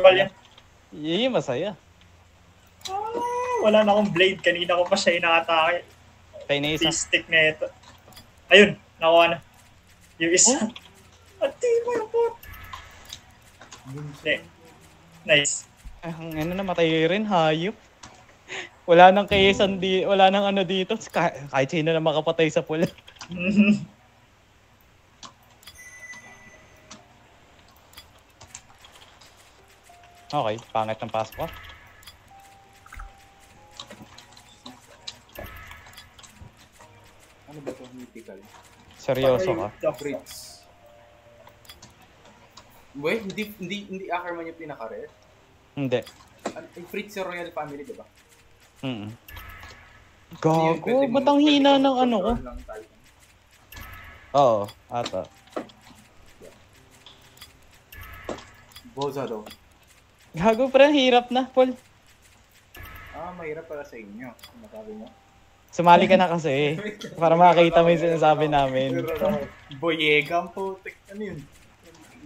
normal yan. Yun yung masaya. Wala na akong blade. Kanina ko pa siya inatake. Kaya na isa. Stick na ito. Ayun, nakuha na. Yung isa. Ati mo yung pot. Nice. Ano namatay rin, hayop. Wala nang kayesan wala nang ano dito. Kahit sino na makapatay sa pula. Okay, pangit ng pasok ko. Ano ba ito? Mythical? Seryoso ka? Fritz. Wait, hindi Ackerman yung pinaka-rare? Hindi. Yung Fritz sa Royal Family, di ba? Gago, ba't ang hina ng ano ko? Oo, ata. Boza daw. Gago, pero ang hirap na, Paul. Mahirap para sa inyo. Masabi mo? Sumali ka na kasi, para makakita mo yung sinasabi namin. Boyegam po. Ano yun?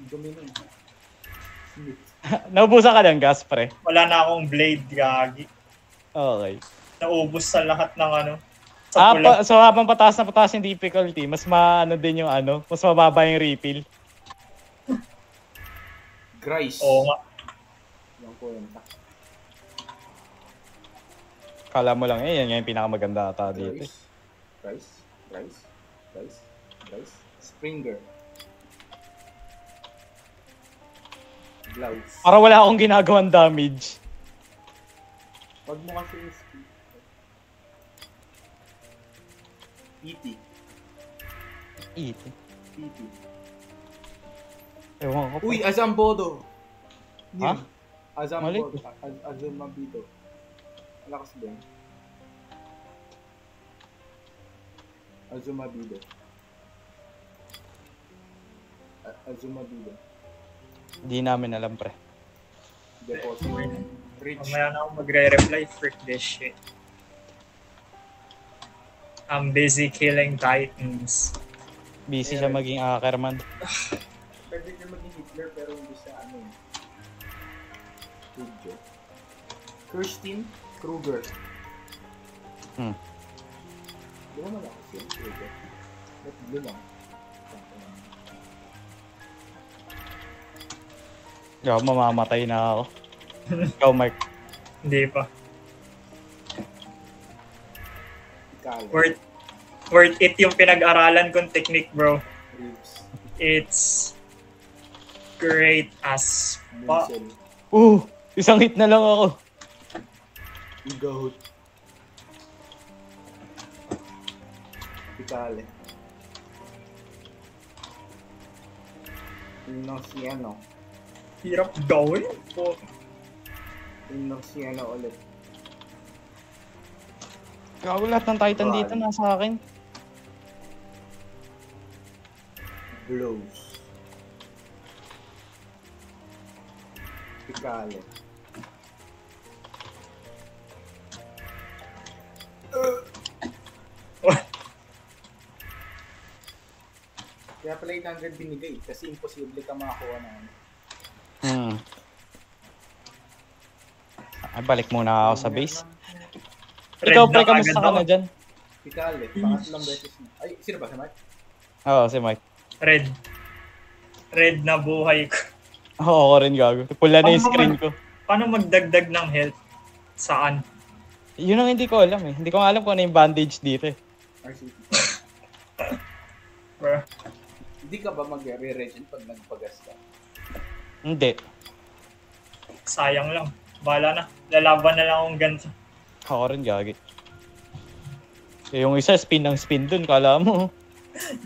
Domino. Naubusan ka ng gas, pre. Wala na akong blade, gagi. Okay. Naubos sa lahat ng ano. Sa pula. So habang pataas na pataas yung difficulty, mas maano din yung ano, mas mababa yung refill. Grice. Oo nga. Yung kwenta. Kala mo lang yan yung pinakamaganda ata dito. Rice. Springer. Blouse. Para wala akong ginagawang damage. Pag mo kasi yung speed. PT. PT. Ewan ko pa. Uy, Azambodo! Ha? Azambodo. Azumabito. Malakas ba yun? Azumabido. Hindi namin alam, pre. Deposit. Rich. Mamaya na ako magre-reply. Frick this shit. I'm busy killing titans. Busy siya maging Ackerman. Pwede niya maging Hitler pero hindi siya ano yun. Good joke. Kirsten Kruger. Di ba malakas yun? Kruger. Ba't blue lang? Ikaw, mamamatay na ako. Ikaw, Mark. Hindi pa. Kala. Worth it yung pinag-aralan kong technique, bro. Ribs. It's great as fuck. Munsel. Isang hit na lang ako. Igahot. Pikale. Inosiano. Hirap gawin po. Inosiano ulit. Gago, lahat ng Titan dito nasa akin. Blows. Pikale. Kaya pala 800 binigay kasi imposible ka makakuha na ano. Ay, balik muna ako sa base. Red Ikaw, na pre, kamusta agad ka ako. na dyan? Pikale, pangatlong beses na. Ay, sino ba? Si Mark? Oo, si Mike. Red na buhay ko. Oo, ako rin gago. Pula na yung screen ko. Paano magdagdag ng health? Saan? Yun ang hindi ko alam eh. Hindi ko nga alam kung ano yung bandage dito eh. RCT. Bro. Hindi ka ba mag-re-regen pag nagpagas ka? Hindi. Sayang lang. Bahala na. Lalaban na lang akong ganito. Ako rin gagi. Eh, yung isa spin ng spin dun, kala mo.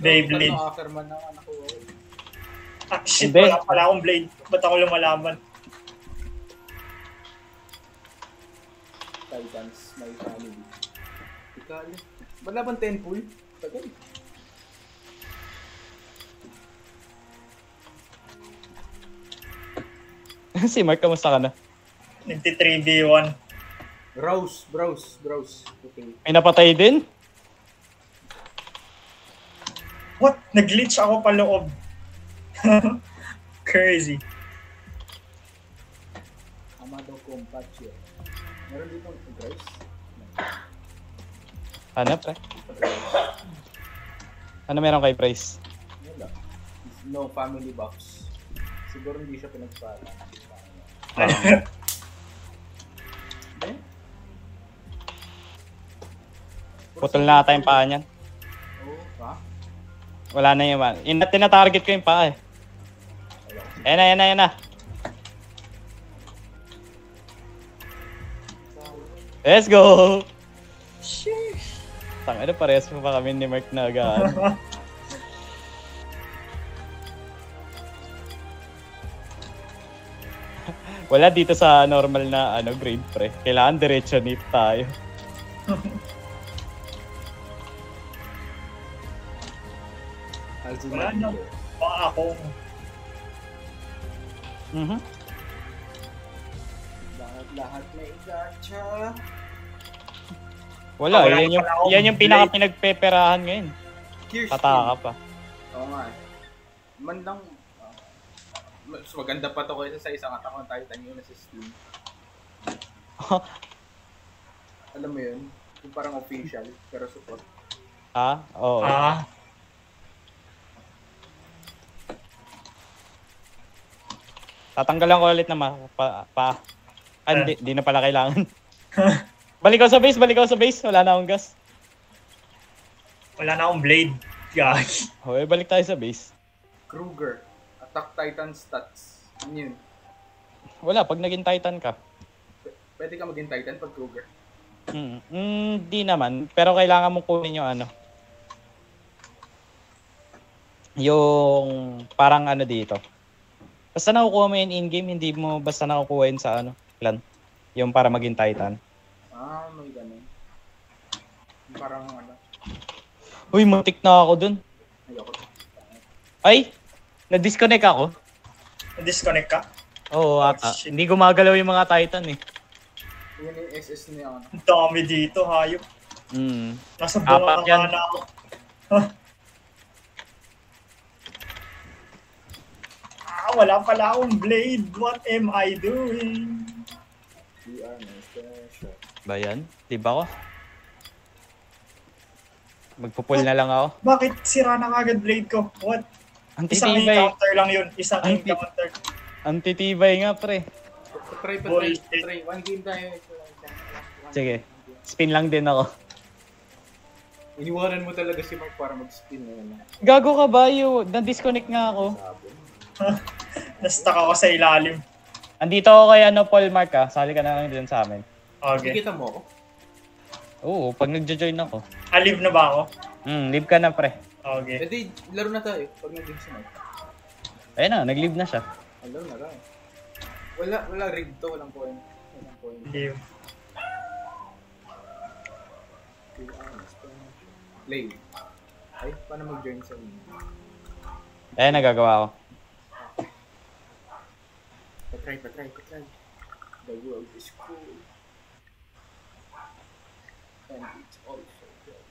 Beyblade. Ano, Ackerman na nakuha ko. Ah, shit, Hindi. wala pala akong blade. Ba't ako lumalaban? Titans, my family. Pikale. Malaban 10 pool? Tagal. Si Mark, kamusta ka na? Nagti-3v1. Browse. Okay. May napatay din? What? Nag-glitch ako pa loob. Crazy. Amado Compacho. Meron dito Grace? Ano, pre? Ano meron kay Price? Wala. No family box. Siguro hindi siya pinagpala. Eh? Putol na ata yung paa niyan. Oo, pa? Wala na yung man. Tina-target ko yung paa eh. Ayan na. Let's go! Sheesh. Tangina, parehas mo pa kami ni Mark na agaan. Wala dito sa normal na grade pre. Kailangan diretso nip tayo. Wala na. Baka ako. Lahat may gacha. Wala, Wala yan yung, pala akong yan yung pinaka-pinagpeperahan ngayon. Kirsten. Tataka pa. Oo nga. Man lang, mas maganda pa to kaysa sa isang Attack on Titan yun na sa Steam. Alam mo yun? Yung parang official, pero support. Oo. Tatanggalan ko ulit na hindi na pala kailangan. Balik ako sa base. Wala na akong gas. Wala na akong blade. Guys. Okay, balik tayo sa base. Kruger. Attack Titan stats. Ano yun? Wala, pag naging Titan ka. Pwede ka maging Titan pag Kruger. Di naman. Pero kailangan mong kunin yung yung parang dito. Basta nakukuha mo yun in-game, hindi mo basta nakukuha yun sa clan. Yung para maging Titan. May ganun. Parang Uy, muntik na ako dun. ayoko. Ay! Na-disconnect ako. Na-disconnect ka? Oo, ata. shit. Hindi gumagalaw yung mga Titan eh. Yun yung SS niya. Ang dami dito, hayop. Nasa bunga Apat yan. na ako. Wala pala akong blade. What am I doing? We are no special. Ba yan? Diba ko? Magpupul na lang ako. Bakit sira na kagad blade ko? What? Ang Isang titibay. encounter lang yun. Isang Ang encounter. Ang titibay nga pre. Try. One game tayo. Sige. Spin lang din ako. Iniwanan mo talaga si Mark para mag-spin na. Gago ka ba? Na-disconnect nga ako. Na-stuck ako sa ilalim. Andito ako kay Paul Mark Sali ka na lang din sa amin. Okay. Nakikita mo ako? Oo, pag nagjo-join ako. Alive na ba ako? Leave ka na pre. Okay. Edi, laro na tayo pag nag-game si Mark. Ayun na, nag-leave na siya. Laro na tayo. Wala rig to, walang point. Live. Play. Ay, paano mag-join sa link? Ayun, nagagawa ko. Patry. The world is cool. And it's also good.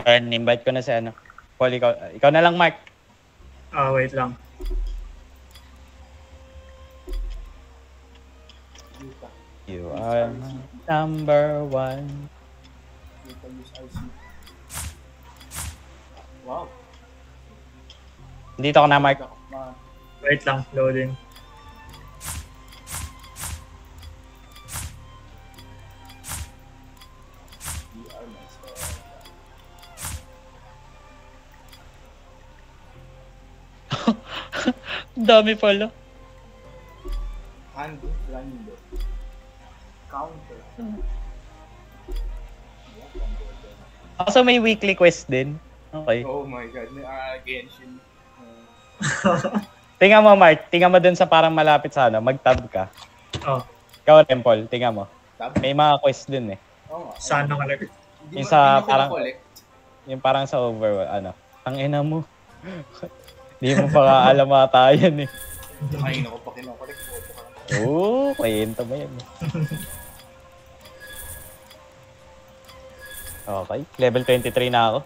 Ayun, invite ko na si Paul, ikaw na lang Mark. Wait lang. You are number one. Use IC. Wow. Dito ko na Mark. Wait lang. Loading. Dami pala. Hand grinder. Counter. So may weekly quest din. Okay. Oh my god, may Genshin. Tingnan mo Mark, tingnan mo dun sa parang malapit sa mag-tab ka. Oh. Ikaw Temple, tingnan mo. Tab? May mga quest dun eh. Oo nga. Saan nakalagay? Yung sa Hindi ko parang, na-collect. yung parang sa overworld, Tangina mo. Hindi mo pa alam ata yan eh. Ay, naku pa kinokollect. Oo, kwento mo yan. Okay, level 23 na ako.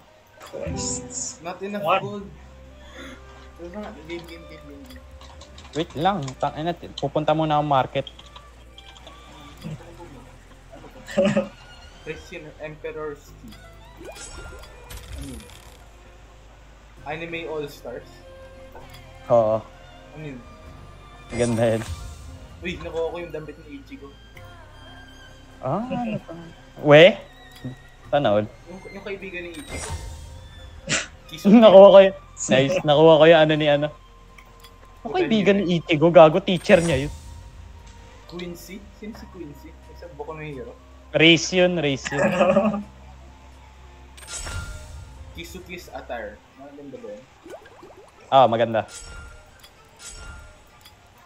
Quests. Not enough What? gold. Game. Wait lang. Pupunta muna ang market. Christian Emperor's Key. Ano yun? Anime All-Stars? Oo. Ano yun? Ganda yan. Uy, nakuha ko yung damit ni Ichigo. Ano pa? We? Tanaw. Yung kaibigan ni Ichigo. Nakuha ko yun. Nice. Nakuha ko yung ano ni ano. Ang kaibigan ni Ichigo, gago, teacher niya yun. Quincy? Sino si Quincy? Isa Boku no Hero. Race yun. Kisuki's attire. Maganda ba yun? Maganda.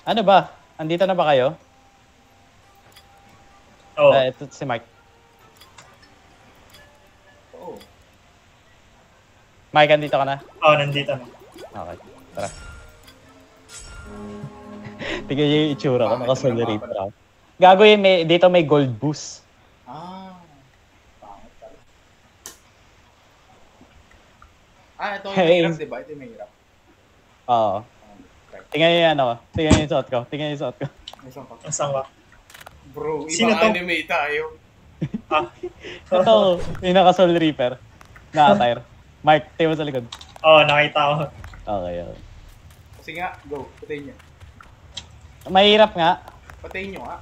Ano ba? Andito na ba kayo? Oh, Ito si Mike. Oo. Mike, andito ka na? nandito na. Okay, tara. Tignan niyo yung itsura ko, naka-solerator ako. Gago yun, dito may gold boost. Pangit pala. Ito yung Hey. mahirap, diba? Ito yung mahirap. Oo. Tingnan niyo yung ano ko. Tingnan niyo yung suot ko. Ang sangka. Bro, Sino ibang to? anime tayo. Ito, yung naka-soul reaper. Naka-tire. Mike, tingnan mo sa likod. Nakita ko. Okay. Sige nga, go. Patayin nyo. Mahirap nga. Patayin nyo nga.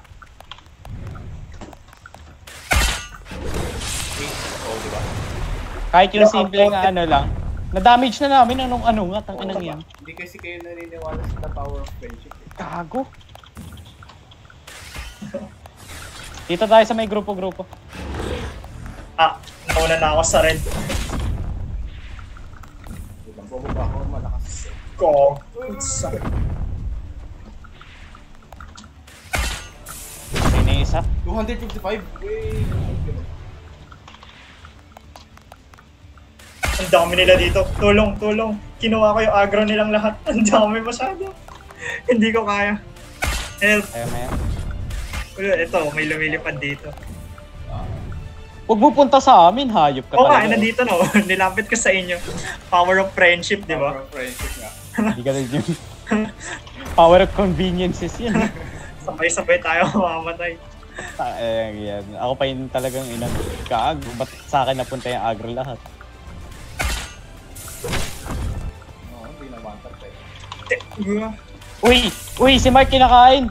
Diba? Kahit yung simple nga ano lang. Na-damage na namin anong nga. Tanginang yan. Hindi kasi kayo naniniwala sa the power of friendship. Gago. Dito tayo sa may grupo-grupo. Nauna na ako sa red. Ibang bababa ako, malakas. Ko. Sino yung isa? 255? Wait. Ang dami nila dito. Tulong. Kinuha ko yung aggro nilang lahat. Ang dami masyado. Hindi ko kaya. Help. Ayaw na yan. Ito, may lumilipad dito. Huwag mo punta sa amin, hayop ka Oo nga, talaga. nandito na. Nilapit ko sa inyo. Power of friendship, di ba? Power of friendship nga. Hindi ka rin yun. Power of conveniences yan. Sabay-sabay tayo mamamatay. Yan. Ako pa yun talagang inag-gago. Ba't sa akin napunta yung agro lahat? Oo, hindi na one tap tayo. Uy, si Mark kinakain.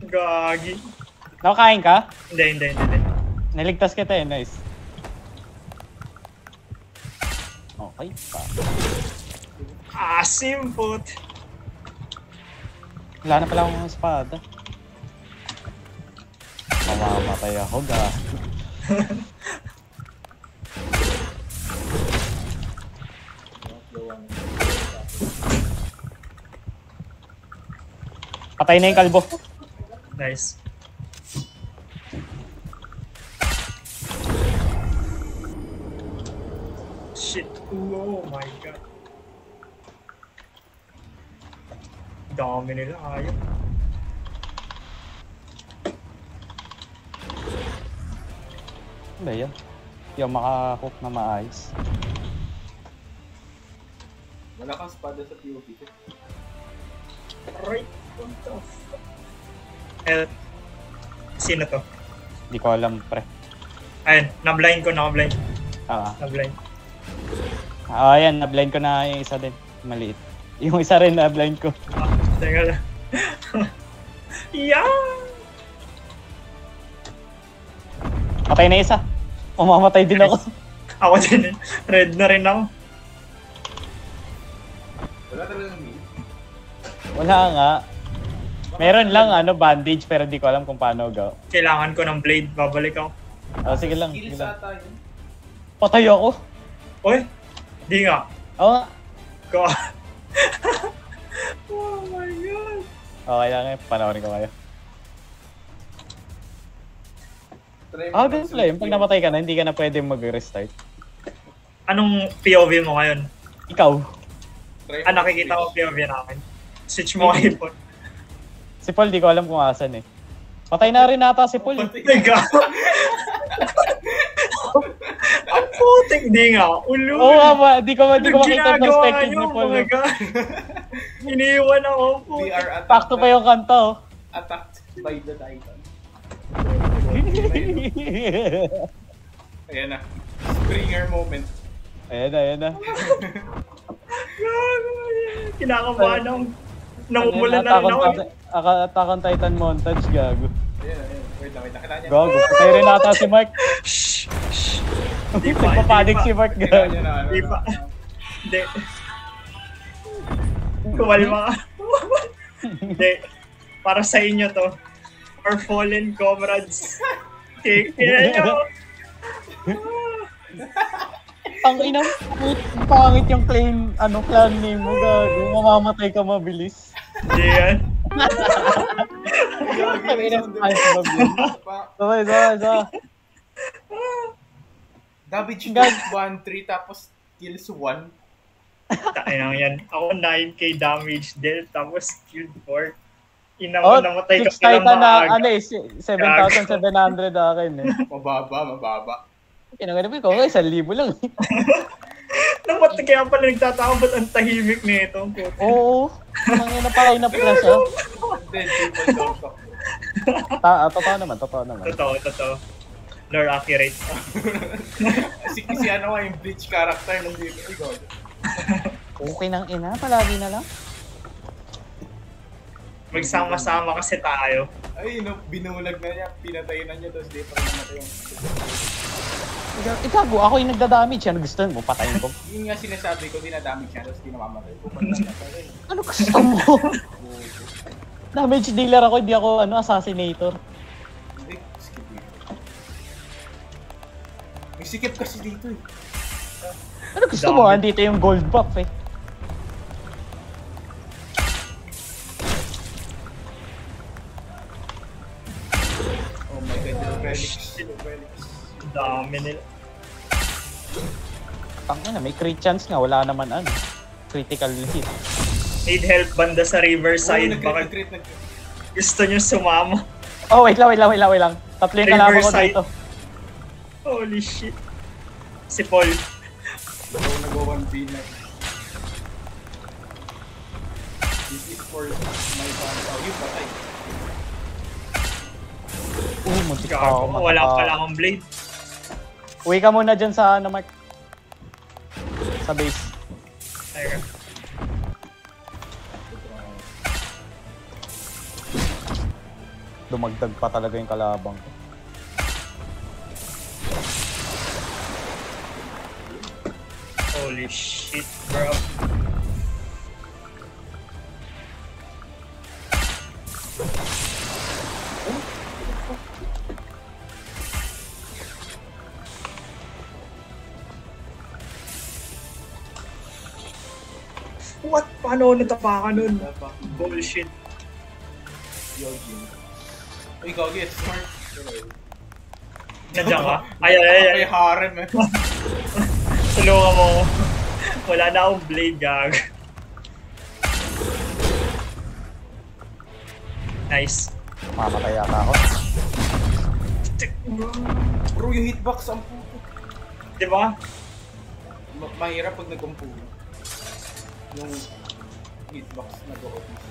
Gagi. Nakakain ka? Hindi. Naligtas kita nice. Okay pa. Asim, put. Wala na pala akong espada. Mamamatay ako, gago. Patay na yung kalbo. Nice. Shit. Oh my god. Dami nila, ayaw. Ano ba yan? Hindi ako makahook na maayos. Wala kang espada sa POV. Right. What the fuck? Help. Sino to? Hindi ko alam, pre. Ayun, na-blind ko. Na-blind. Ayan, na-blind ko na yung isa din. Maliit. Yung isa rin na-blind ko. Teka lang. Yeah! Patay na isa. Mamamatay din ako. Ako din. Red na rin ako. Wala talagang heal. Wala nga. Meron lang bandage pero di ko alam kung paano go. Kailangan ko ng blade. Babalik ako. Sige lang. Skills ata yun. Patay ako. Uy! Di nga. Oo nga. God. Oh my god. Okay lang eh. Panoorin ko kayo. Try mo Ganun pala yun. Pag namatay ka na, hindi ka na pwede mag-restart. Anong POV mo ngayon? Ikaw. Try mo Nakikita ko POV namin. Switch mo kay Paul. Si Paul, di ko alam kung asan eh. Patay na rin ata si Paul. My god. Ang Putik, di nga. Ulo. Oo nga ba, di ko makita yung Ginagawa perspective niyo, ni Paul. mga God. Iniwan ako po. We are attacked. Pakto pa yung kanta, oh. Attacked by the Titan. Ayan na. Springer moment. Ayan na. Kinakabahan ako. Namumula na rin ako. Attack on Titan montage, gago. Ayan. Wait lang. Kita niya. Gago, patay rin ata si Mark. Shh! Shh! Di pa, Nagpapanik si Mark, Kita gago. niya na. Di pa. Hindi. Kumalma ka. Hindi. Para sa inyo to. Our fallen comrades. Take care nyo. Ang inang pangit yung clan name mo, gago. Mamamatay ka mabilis. Hindi yan. Ang inang pangit mabilis. Sabay. Damage God. 1-3 tapos kills 1. Tainang yan. Ako 9k damage din. Tapos killed 4. Inang Oh, namatay 6 ka Titan na, maaga. 7,700 akin eh. Mababa. Kinagabi ko, 1,000 lang. Namatay kaya pala nagtataka ba't ang tahimik nito. Oo. Ang ina pa na pala siya. Dead people don't talk. Totoo naman. Totoo. Lore accurate. Si ano nga yung Bleach character nung dito. Ay, God. Okay nang ina, palagi na lang. Magsama-sama kasi tayo. Ay, no, binulag na niya. Pinatay na niya. Tapos di pa rin namatay yung... Ikago, ako yung nagda-damage. Ano gusto mo? Patayin ko. Yung nga sinasabi ko, dinadamage siya. Tapos di namamatay. Pupunta na pa rin. Ano gusto mo? Damage dealer ako, hindi ako assassinator. Hindi, skip dito. May sikip kasi dito eh. Ano gusto mo? Andito yung gold buff eh. Oh my God, yung relics. Ang dami nila. Tangina, may crit chance nga. Wala naman critical hit. Need help banda sa riverside. Baka Nag-crit. gusto nyo sumama. Oh, wait lang. Tatlo yung kalaban ko Riverside. dito. Holy shit. Si Paul. Nag-1v na. This is for my fans. Oh, yung patay. Muntik pa ako. Gago, wala pala akong blade. Uwi ka muna dyan sa Mark. Sa base. Teka. Dumagdag pa talaga yung kalabang ko. Holy shit, bro. What? Paano natapakan nun? Bullshit. Yojin. Uy, Gogi, it's smart. Nandiyan ka? Ay. May harem eh. Tulungan mo. Wala na akong blade, gag. Nice. Mamatay yata ako. Bro, yung hitbox ang puto. Diba? Mahirap pag nagkumpulo. Yung hitbox nag-o-office.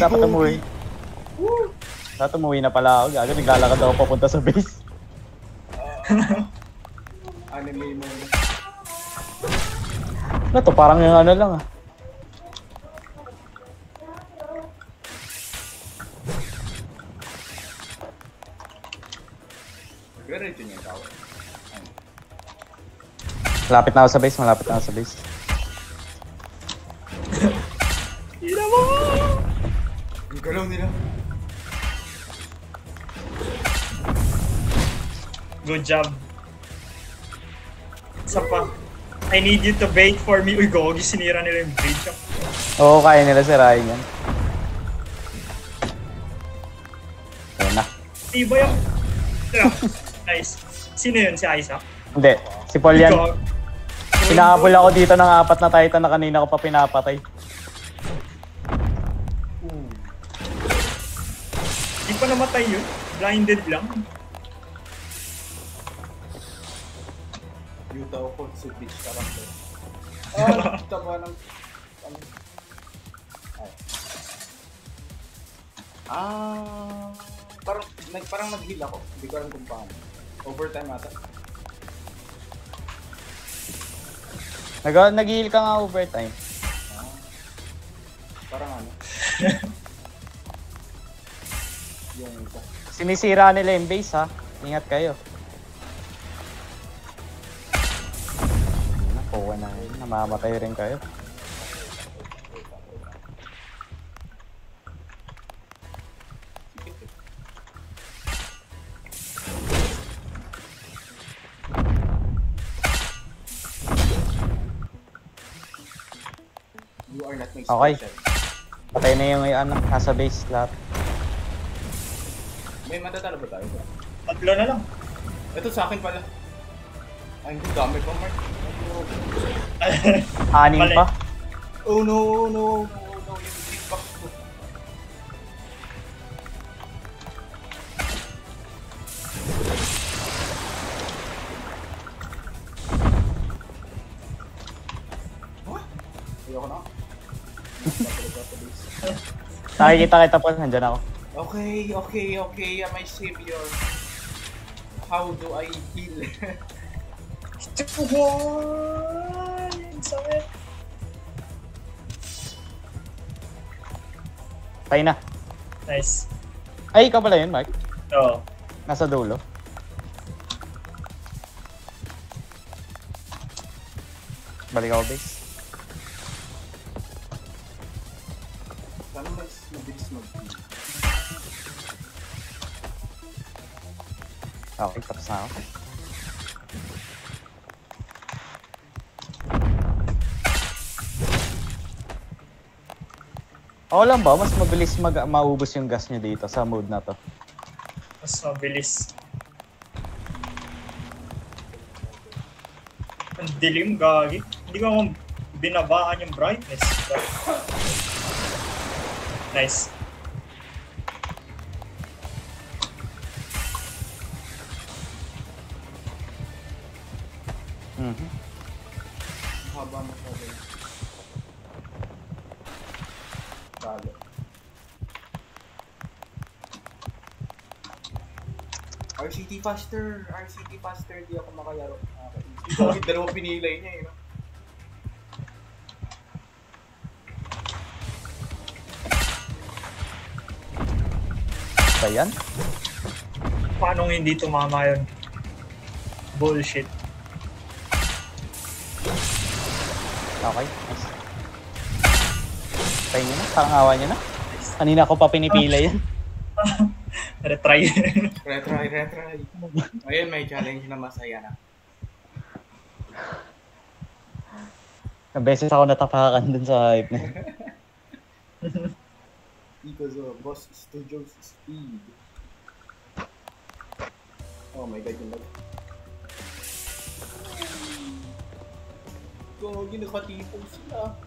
Dapat umuwi. Dapat umuwi na pala ako. Gago, naglalakad ako papunta sa base. Anime mo. Ano to? Parang yung lang ah. Nagre-ready niya yung tao. Malapit na ako sa base. Hila mo! Yung galaw nila. Good job. Isa pa. I need you to bait for me. Uy, gogi, sinira nila yung bait shop. Oo, kaya nila sirahin yan. Ayan na. Iba yung... Nice. Sino yun? Si Isaac? Hindi, si Paul yan. Gog. Pinahabol ako dito ng 4 na Titan na kanina ko pa pinapatay. Di pa namatay yun. Blinded lang. Naruto ako sa beach character. Ah, tama ng... Ano? Ay. Parang nag-heal ako. Hindi ko alam kung paano. Overtime ata. Nag-heal ka nga overtime. Parang ano. Yung isa. Sinisira nila yung base ha. Ingat kayo. Nakuha na yun. Namamatay rin kayo. You are not my Okay. special. Patay na yung ano, nasa base lahat. May matatalo ba tayo? Tatlo na lang. Ito sa akin pala. Ay, hindi dami pa, Mark. Anim Mali. pa. Oh no, no, no, no. Yung big box ko. What? Ayoko na. Nakikita kita po, nandyan ako. Okay, okay, okay. My savior. How do I heal? Sakit. Patay na. Nice. Ay, ikaw pala yun, Mark. Oo. Nasa dulo. Balik ako base. Sana mas mabilis mag-heal. Okay, tapos na ako. Oo lang ba? Mas mabilis maubos yung gas nyo dito sa mode na to. Mas mabilis. Ang dilim, gagi. Hindi ko binabaan yung brightness. Nice. Mhm. Haba masyado. Talo. RCT faster! RCT faster! Di ako makalaro. Okay. Bakit dalawang pinilay niya eh, no? Ba yan? Paano hindi tumama yun? Bullshit. Okay, nice. Patay nyo na, parang awa nyo na. Kanina ko pa pinipila yan. Retry. Retry. Ayun, may challenge na masaya na. Ang beses ako natapakan dun sa hype na. Because of Boss Studios speed. Oh my god, yung lag. Gogi, nakatipong sila.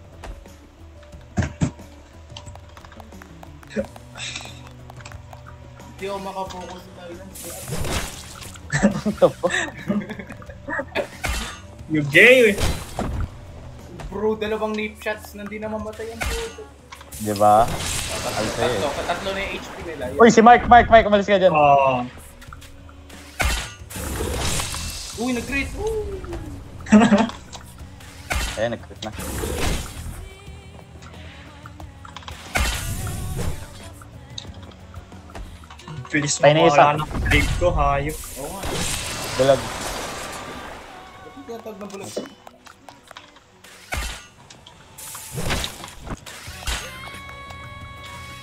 Hindi ako makapokus na yun. You gay. Bro, dalawang nape shots na hindi na mamatay ang bro. Diba? Tatlo na yung HP nila. Yun. Uy, si Mark, umalis ka dyan. Oh. Uy, nag-crit! Ayan, nag-crit na. Bilis mo Tayo na isa. mawala ng blade ko, hayop. Oo nga. Bulag. Ba't yung tinatawag na bulag?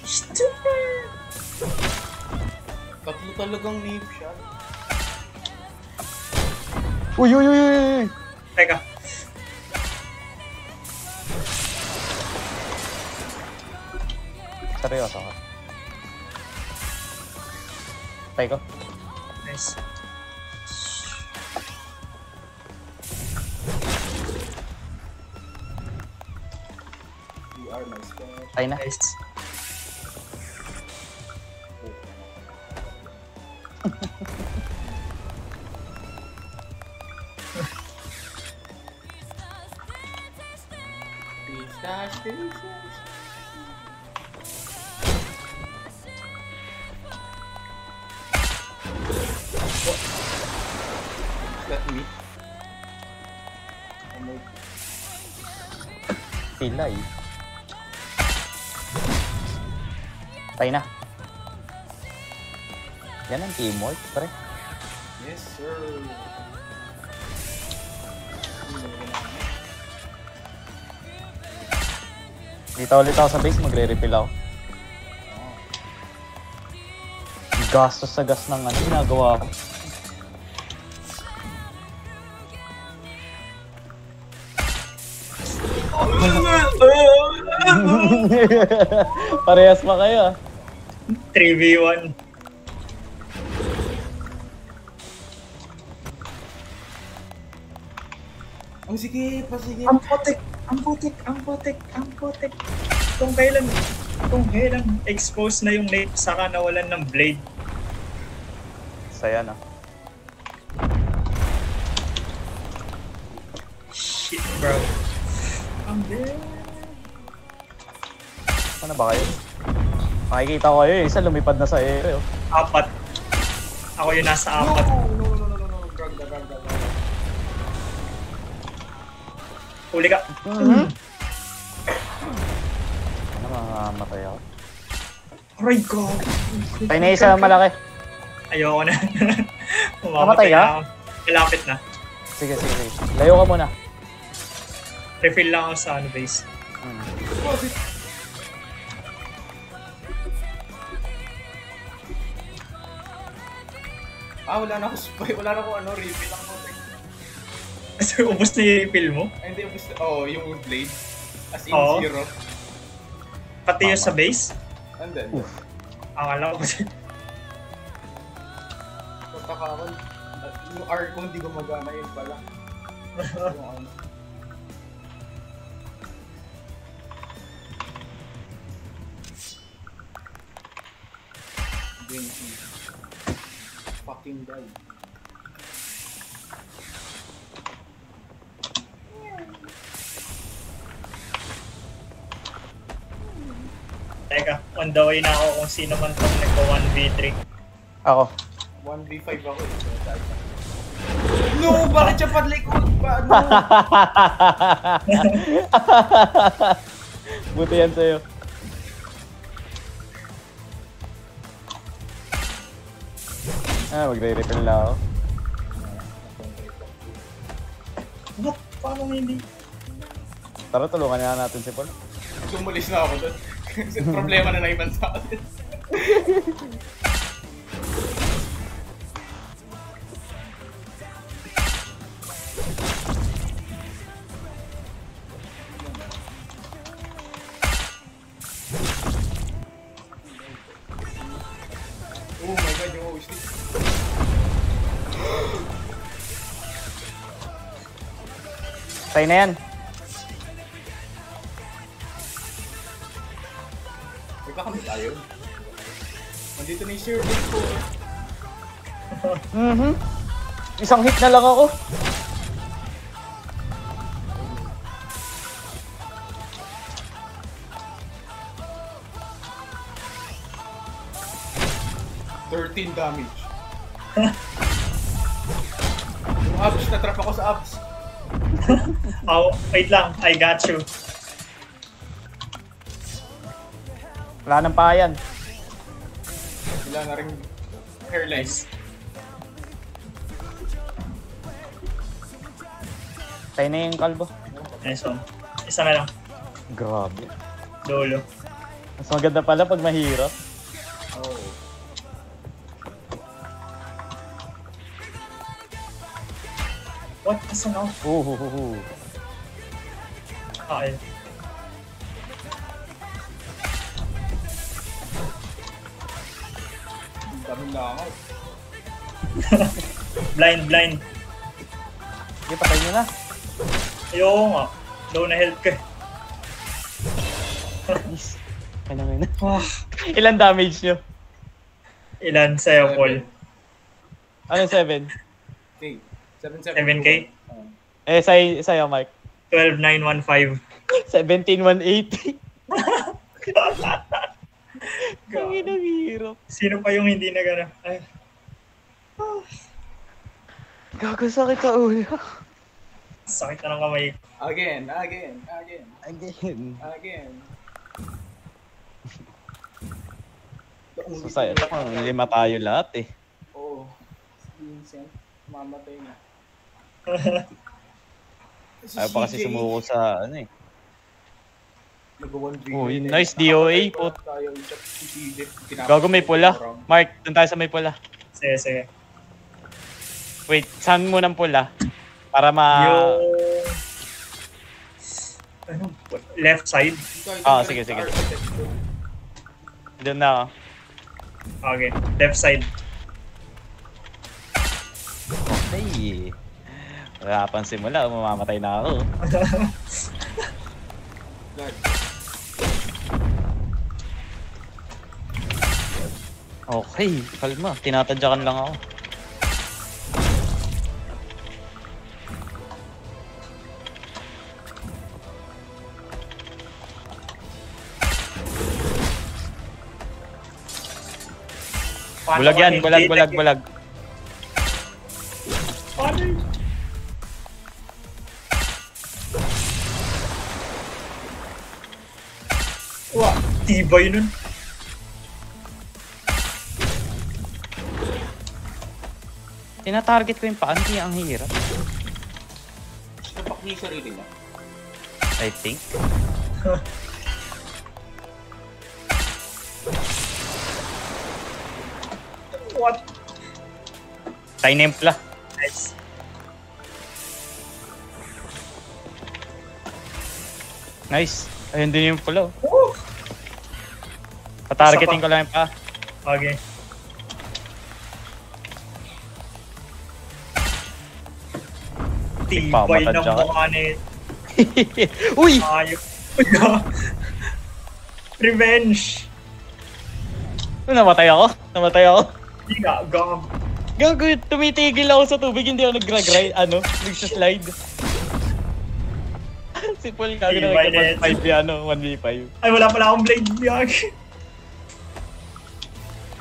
Stupid! Tatlo talagang nape shot. Uy! Teka. Seryoso ka. Patay ko. Nice. You are my special. Patay na. Nice. Let me. Pilay. Patay na. Yan ang teamwork, pre. Yes, sir. Dito ulit ako sa base, magre-refill ako. Gastos sa gas ng ano, ginagawa ko. Parehas pa kayo ah. 3v1. Ang sige, pasige. Ang putik! Ang putik! Ang putik! Ang putik! Kung kailan expose na yung late saka nawalan ng blade. Saya na. Shit, bro. Ang dead. Ano ba kayo? Makikita ko kayo eh, isa lumipad na sa ere oh. 4. Ako yung nasa 4. No. Drag. Huli ka. Ano mamamatay ako? Aray ko. Tayo na isa malaki. Ayoko na. Namatay ka? ako. Malapit na. Sige. Layo ka muna. Refill lang ako sa ano base. Wala na ako spy. Wala na ako refill lang ako. So, ubos na yung refill mo? Ay, hindi, ubos na. Yung blade. As in, Oo. 0. Pati yung sa base? And then, Akala ko kasi. pagkakaroon, yung R ko hindi gumagana yun pala. Yung ano. Genji. Fucking guy. Teka, on the way na ako kung sino man tong nagpa-1v3. Ako. 1v5 ako eh. No! Bakit siya padlikod? Paano? Buti yan sa'yo. Magre-refill na ako. What? Paano hindi? Tara, tulungan na natin si Paul. Tumulis na ako doon. Kasi problema na naiban sa akin. Oh my god, yung OST. Tayo na yan. Nagkakamit tayo. Nandito na yung service ko. Isang hit na lang ako. Damage. Yung abs, natrap ako sa abs. Oh, wait lang. I got you. Wala nang payan. Wala na rin hairlines. Tayo na yung kalbo. Nice one. Isa na lang. Grabe. Lolo. Mas maganda pala pag mahirap. Oh. What? Asan ako? Okay. Daming langaw. Blind. Sige, patay nyo na. Ayoko nga. Low na health ka. Yes. Ano na. Ah, Ilan damage nyo? ilan sa'yo, Paul? Ano 7? Okay. 7K? Sa'yo, Mike. 12,915. 17,180. Ang hirap. Sino pa yung hindi na gano'n? Ay. Gago, sakit sa ulo. Sakit na ng kamay. Again. So, sa'yo, kung 5 tayo lahat eh. Oo. Si Vincent, mamatay na. Ayaw pa kasi sumuko sa ano eh. Nag-1v. Oh, yun, nice DOA po. Gago, may pula. Mark, dun tayo sa may pula. Sige. Wait, saan mo ng pula? Para Yung... Ano? Left side? Sige. Doon na ako. Okay, left side. Okay. Wala pang simula, mamamatay na ako. God. Okay, kalma. Tinatadyakan lang ako. Bulag yan, bulag. Paano? Wah, tibay nun. Tinatarget ko yung paan, kaya ang hirap. Napak niya yung sarili niya. I think. What? Tainempla. Nice. Nice. Ayun din yung pula. Woo! Patargeting ko lang yung pa. Okay. Tibay ng mukha nito. Uy! Ayop. Revenge! Namatay ako? Hindi ka, gam. Gago, tumitigil ako sa tubig, hindi ako nag-grind, nagsaslide. Si Paul gago na nag-1v5 yan, 1v5. Ay, wala pala akong blade biyag.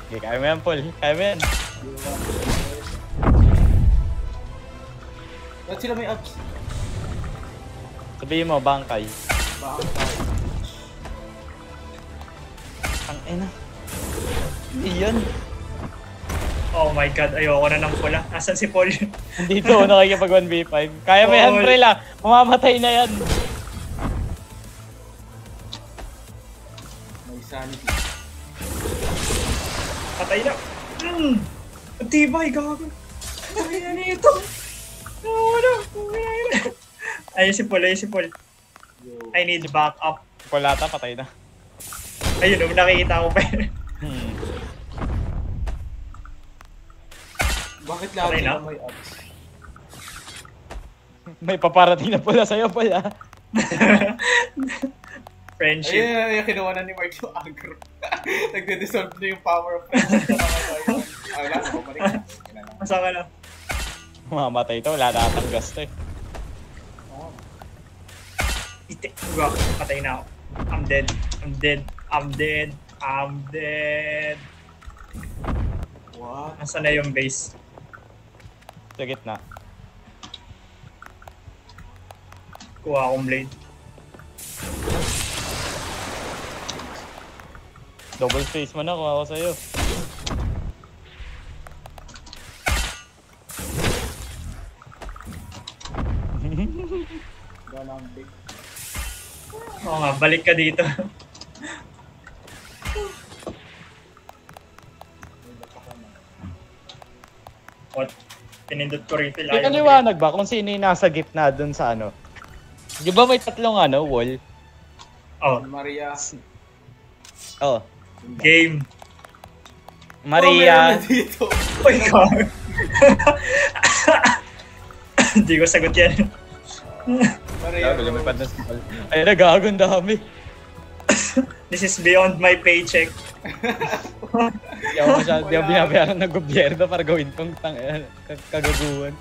Okay, kaya mo yan, Paul. Kaya mo yan. Ba't sila may abs? Sabihin mo, bangkay. Bangkay. Ang ina. Hindi yan. Oh my god, ayoko na ng pula. Nasaan si Paul? Dito, nakikipag 1v5. Kaya mo yan, pre lang. Mamamatay na yan. May sanity. Patay na. Ang tibay, gago. Ay, ano ito? Ayun si Paul. I need backup. Polata, patay na. Ayun, nakikita ko pa yun. Bakit lahat Okay sila na? may abs? May paparating na pula sa'yo, pala. Friendship. Ayun, kinuha na ni Mark yung aggro. Nagde-dissolve na yung power of friendship. Wala na, bumalik. Masa ka na? Mamamatay ito, wala na atang gasto eh. Patay na ako. I'm dead. What? Nasaan na yung base? Sa gitna. Kuha akong blade. Double face mo na, kuha ko sa'yo. Galampi. Oo nga, balik ka dito. What? Pinindot ko refill. May kaliwanag ba kung sino yung nasa gitna dun sa ano? Di ba may tatlong wall? Oh, Maria. Oh. game. Oh, Maria. meron na dito. Oh my god. Hindi ko sagot yan. Maria. Gago, lumipad na si Paul. Ay, nagago, ang dami. This is beyond my paycheck. Di ako masyado, di ako binabayaran ng gobyerno para gawin tong kagaguhan.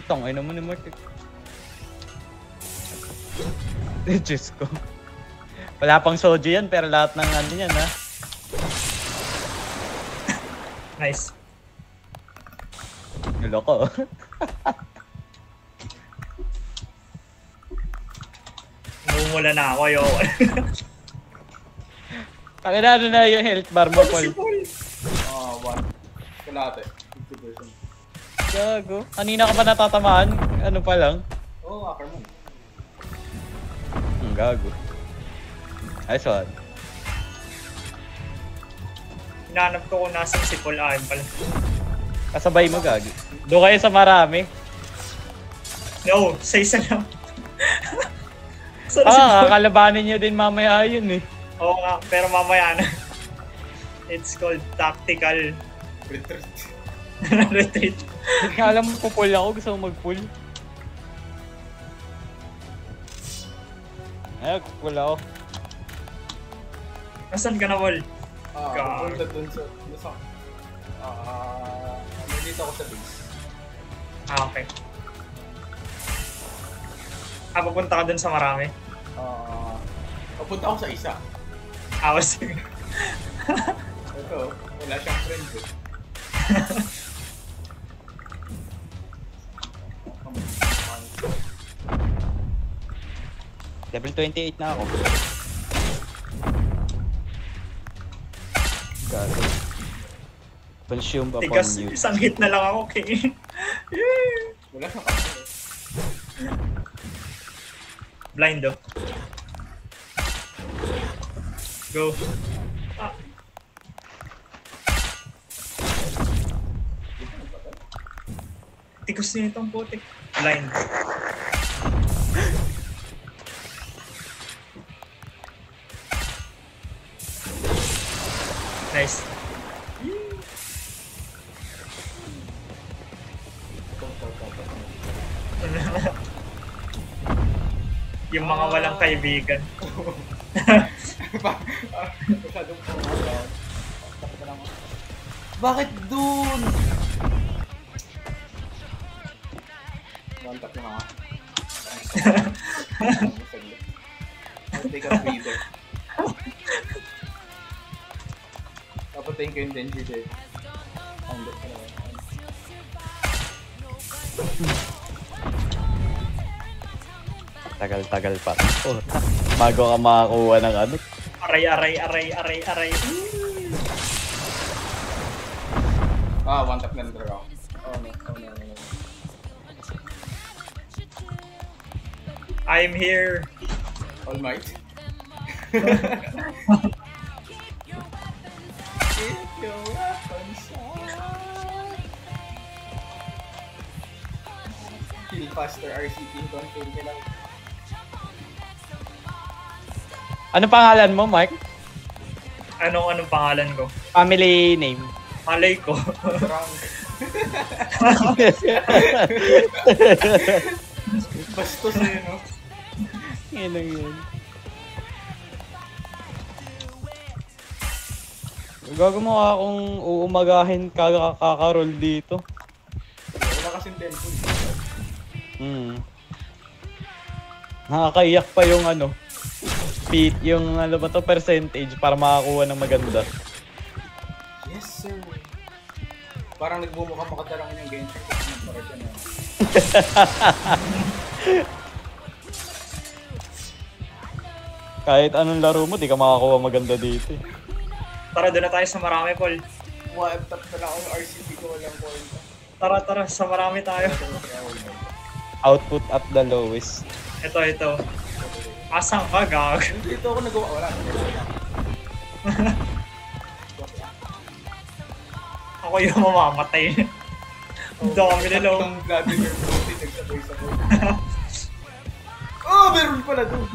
Itong ay naman ni Mark. Diyos ko. Wala pang soju yan, pero lahat ng ano yan, ha? Nice. Niloko. Namumula na ako, yo. Ano na yung health bar mo, Paul? One. Kalate. 50%. Gago. Kanina ka pa natatamaan? Ano pa lang? Oo, upper mo. Gago. Nice one. Hinanap ko kung nasan si Paul. Ayun pala. Kasabay mo, gago. Doon kayo sa marami. No, sa isa lang. Saan si Paul? Kakalabanin nyo din mamaya yun eh. Oo nga, pero mamaya na. It's called tactical Retreat. retreat. Alam mo, pupull ako. Gusto mo mag-pull. Ay, pupull ako. Nasaan ka na, Paul? Pupunta dun sa... Nandito ako sa base. Okay. Papunta ka dun sa marami? Papunta ako sa isa. Sige. Ito, wala siyang friend eh. Level 28 na ako. Gago. Consume upon Tigas, you. isang hit na lang ako, okay? Wala siyang friend eh. Blind, oh. Go. Tikus niya itong putik. Blind. Nice. Yung mga walang kaibigan. Masyadong bakit dun? One tap yung mga. Take a breather. Papatayin ko yung Denji dito. Andot ka naman. Tagal-tagal pa. Oh, bago ka makakuha ng ano. Aray. One tap na lang talaga ako. Oh no. I'm here. All Might. Keep your weapons on. Kill faster RCT. Don't kill me lang. Ano pangalan mo, Mike? Anong pangalan ko? Family name. Malay ko. Bastos eh, no? Yan lang yun. Gago mo akong uumagahin kakaroll dito. Wala kasing tempo. Nakakaiyak pa yung ano. Yung ano ba to, percentage para makakuha ng maganda. Yes, sir. Parang nagmumukha makatarangin yung Genshin. Para siya na. Kahit anong laro mo, di ka makakuha maganda dito eh. Tara, doon na tayo sa marami, Paul. One tap na lang ako yung RCT ko, walang point. Tara, sa marami tayo. Output at the lowest. Ito. Asang ka, gag? Dito ako nagawa. Wala. Ako yung mamamatay. Ang dami nila. Itong Vladimir Putin nagsabay-sabay. Oh, meron pala doon.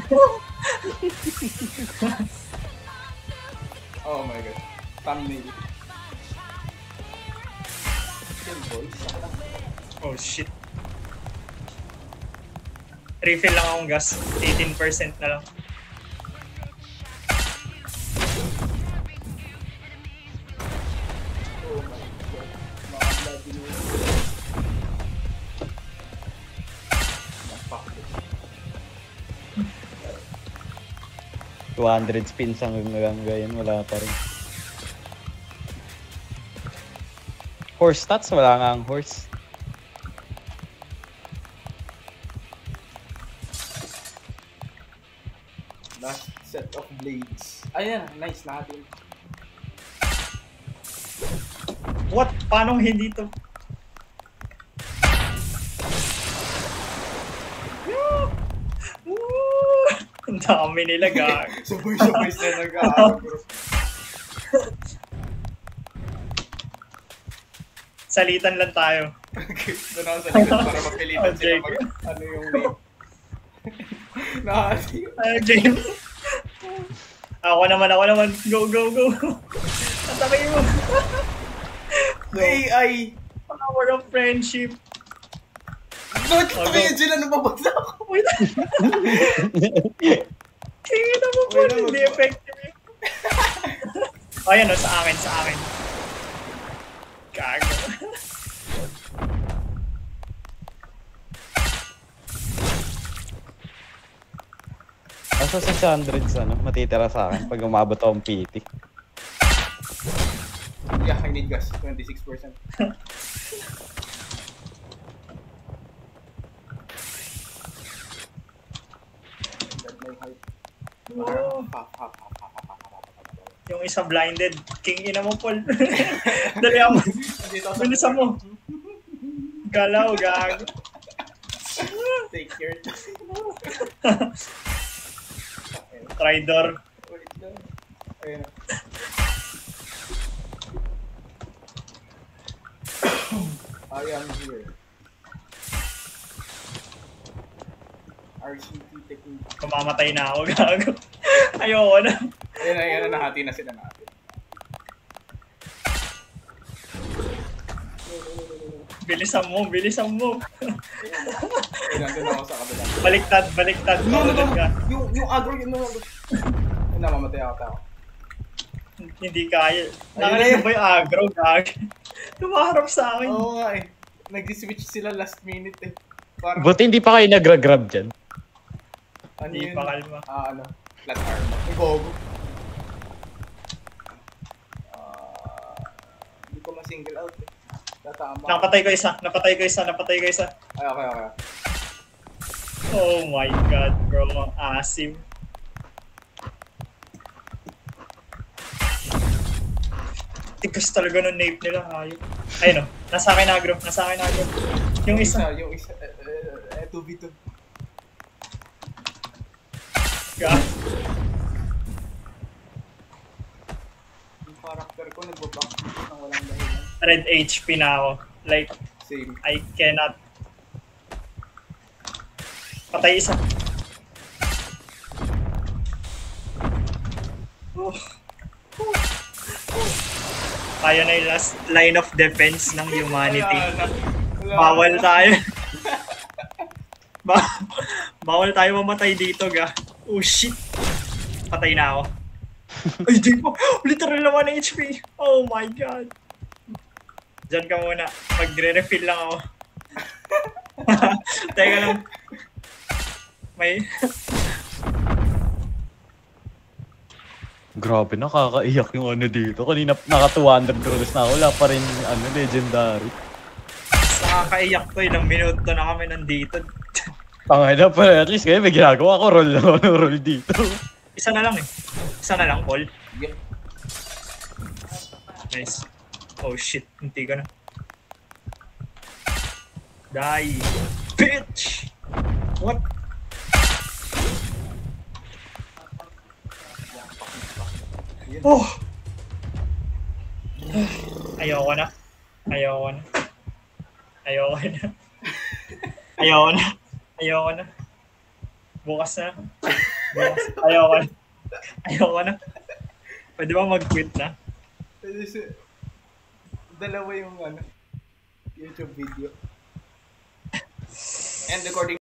Oh my god. Thumbnail. Kill boys. Oh shit. Refill lang akong gas. 18% na lang. Oh my god. Mga Vladimir. Fuck this. 200 spins hanggang ngayon, wala pa rin. Horse stats, wala nga ang horse. Last set of blades. Ayan, nice natin. What? Paano hindi to? Ang dami nila, gag. Sabay-sabay sila nag-aagro. Salitan lang tayo. Doon ako sa likod para mapilitan sila mag... Ano yung name. Nakakasi. Ay, James. Ako naman. Go, go, go. Tatapay mo. AI! Power of friendship. Bakit kaya sila nababasa ako? Wait. Tingin mo po, hindi effective yun. Ayan o, sa akin. Gago. Asa 600s, matitira sa akin pag umabot akong PT. Yeah, I need gas. 26%. Oh. Yung isa blinded. King ina mo, Paul. Dali ako. Bilisan mo. Galaw, gag. Take care. Tridor. Ayun. I am here. RCT technique. Mamamatay na ako, gago. Ayoko na. Ayun na, nahati na sila natin. Bilisan mo. Ayun, nandun ako sa kabila. Baliktad. No. Paulad ka. Yung agro yun. Ayun, namamatay ako tao. Hindi kaya. Ayun. Nakalimutan ba yung agro, gag? Tumaharap sa akin. Oo nga eh. Nag-switch sila last minute eh. Parang, Buti hindi pa kayo nagra-grab dyan. ano Hindi yun? pa kalma. Flat armor. Ay, bogo. Hindi ko ma-single out eh. Tatama. Napatay ko isa. Ay, okay. Oh my god, bro. Ang asim. Tigas talaga ng nape nila, hayop. Ayun o. Nasa akin agro. Yung isa. 2v2. God. Yung character ko nagbaback ng walang dahilan. Red HP na ako. Like, Same. I cannot. Patay isa. Tayo na yung last line of defense ng humanity. Bawal tayo. Bawal tayo mamatay dito, ga. Oh shit. Patay na ako. Ay, di po. Literal naman ng HP. Oh my god. Diyan ka muna. Magre-refill lang ako. Teka lang. May... Grabe, nakakaiyak yung dito. Kanina naka 200 rolls na ako, wala pa rin legendary. Nakakaiyak to, ilang minuto na kami nandito. Pangina pa, at least kayo may ginagawa ko, roll lang ako ng roll dito. Isa na lang, Paul. Yep. Nice. Oh shit, hindi ka na. Die. Bitch! What? Oh! Ayoko na. Bukas na. Ayoko na. Pwede ba mag-quit na? Dalawa yung YouTube video. And recording.